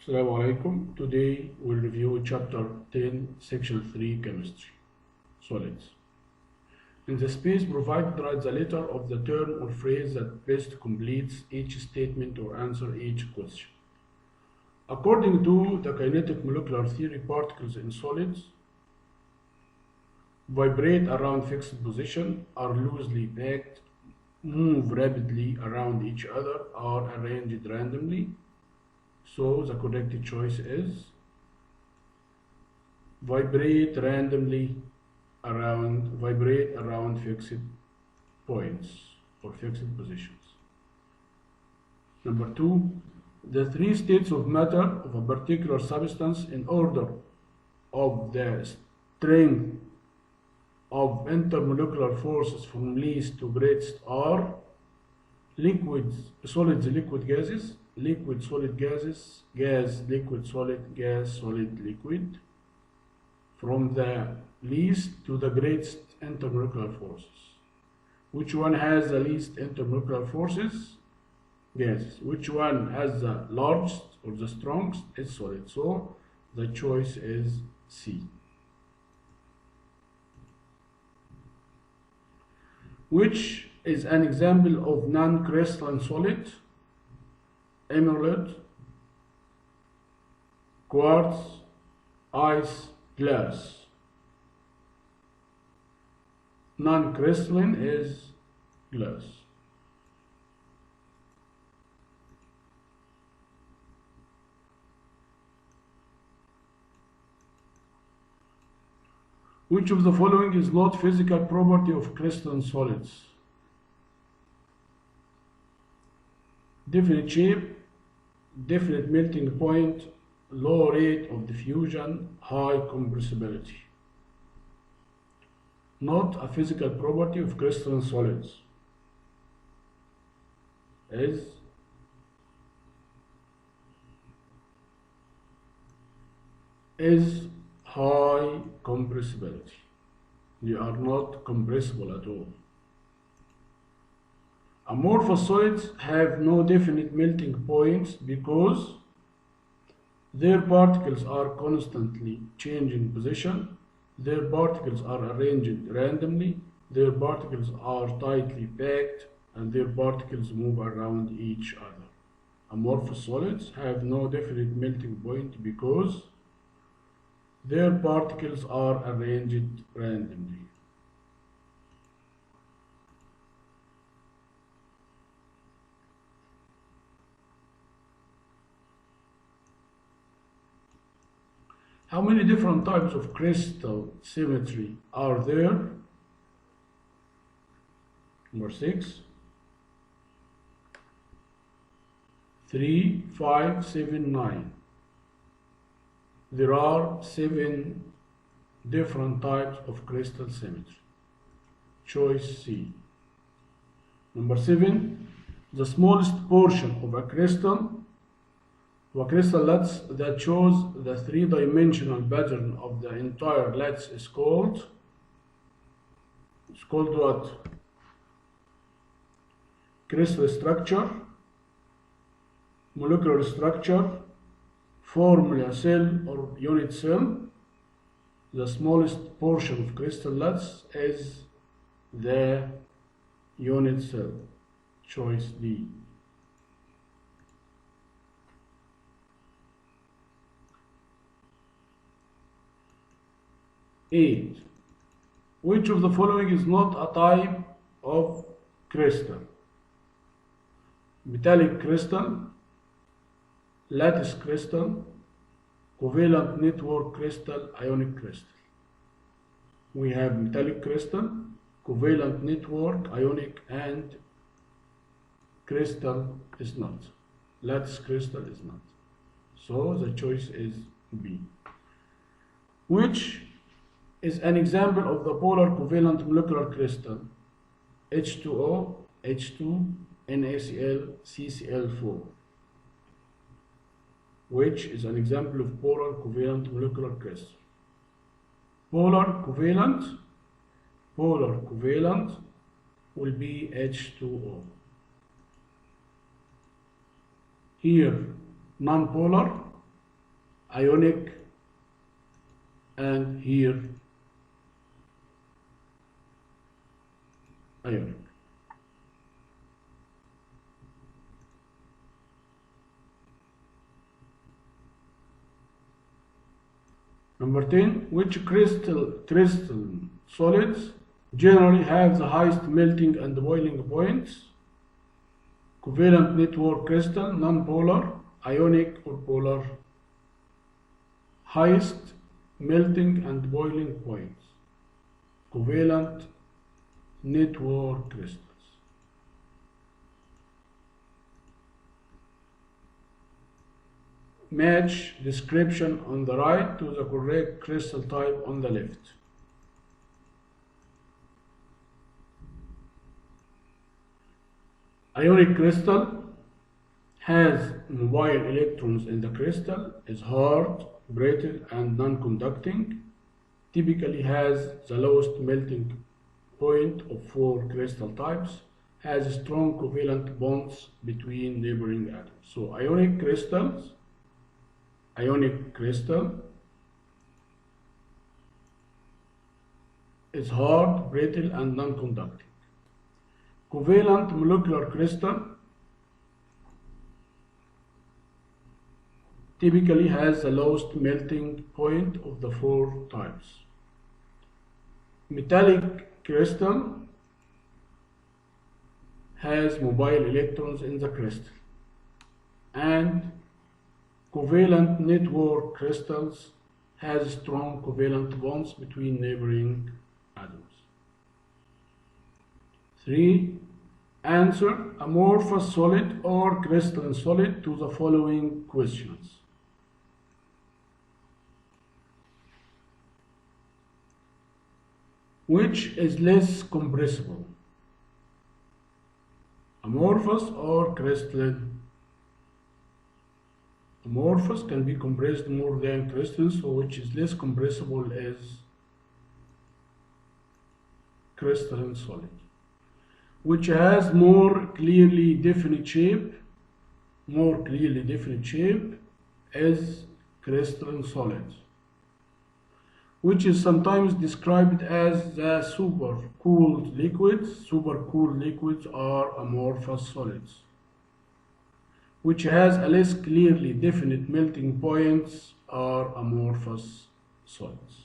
Assalamu alaikum. Today we'll review chapter 10, section 3, chemistry, solids. In the space provided, write the letter of the term or phrase that best completes each statement or answer each question. According to the kinetic molecular theory, particles in solids vibrate around fixed position, are loosely packed, move rapidly around each other, are arranged randomly. So the correct choice is vibrate around fixed points or fixed positions. Number 2, the three states of matter of a particular substance in order of the strength of intermolecular forces from least to greatest are liquids, solids, liquid, gases, liquid, solid, gases, gas, liquid, solid, gas, solid, liquid, from the least to the greatest intermolecular forces. Which one has the least intermolecular forces? Gases. Which one has the largest or the strongest? It's solid. So the choice is C. Which is an example of non-crystalline solid? Emerald, quartz, ice, glass. Non-crystalline is glass. Which of the following is not physical property of crystalline solids? Definite shape, definite melting point, low rate of diffusion, high compressibility. Not a physical property of crystalline solids is high compressibility. They are not compressible at all. Amorphous solids have no definite melting points because their particles are constantly changing position, their particles are arranged randomly, their particles are tightly packed, and their particles move around each other. Amorphous solids have no definite melting point because their particles are arranged randomly. How many different types of crystal symmetry are there? Number 6. 3, 5, 7, 9. There are 7 different types of crystal symmetry. Choice C. Number 7. The smallest portion of a crystal lattice that shows the three-dimensional pattern of the entire lattice is called what? Crystal structure, molecular structure, formula cell or unit cell. The smallest portion of crystal lattice is the unit cell. Choice D. 8. Which of the following is not a type of crystal? Metallic crystal, lattice crystal, covalent network crystal, ionic crystal. We have metallic crystal, covalent network, ionic, and crystal is not. Lattice crystal is not. So the choice is B. Which is an example of the polar covalent molecular crystal? H2O, H2, NaCl, CCl4. Which is an example of polar covalent molecular crystal? Polar covalent will be H2O. Here, non-polar ionic, and here ionic. Number 10, which crystal solids generally have the highest melting and boiling points? Covalent network crystal, non-polar, ionic, or polar? Highest melting and boiling points. Covalent network crystals. Match description on the right to the correct crystal type on the left. Ionic crystal has mobile electrons in the crystal, is hard, brittle, and non-conducting. Typically has the lowest melting point of 4 crystal types, has strong covalent bonds between neighboring atoms. So ionic crystal is hard, brittle, and non-conducting. Covalent molecular crystal typically has the lowest melting point of the 4 types. Metallic crystal has mobile electrons in the crystal, and covalent network crystals has strong covalent bonds between neighboring atoms. 3. Answer amorphous solid or crystalline solid to the following questions. Which is less compressible? Amorphous or crystalline? Amorphous can be compressed more than crystalline, so which is less compressible is crystalline solid. Which has more clearly definite shape is crystalline solid, which is sometimes described as the supercooled liquids. Supercooled liquids are amorphous solids. Which has a less clearly definite melting points are amorphous solids.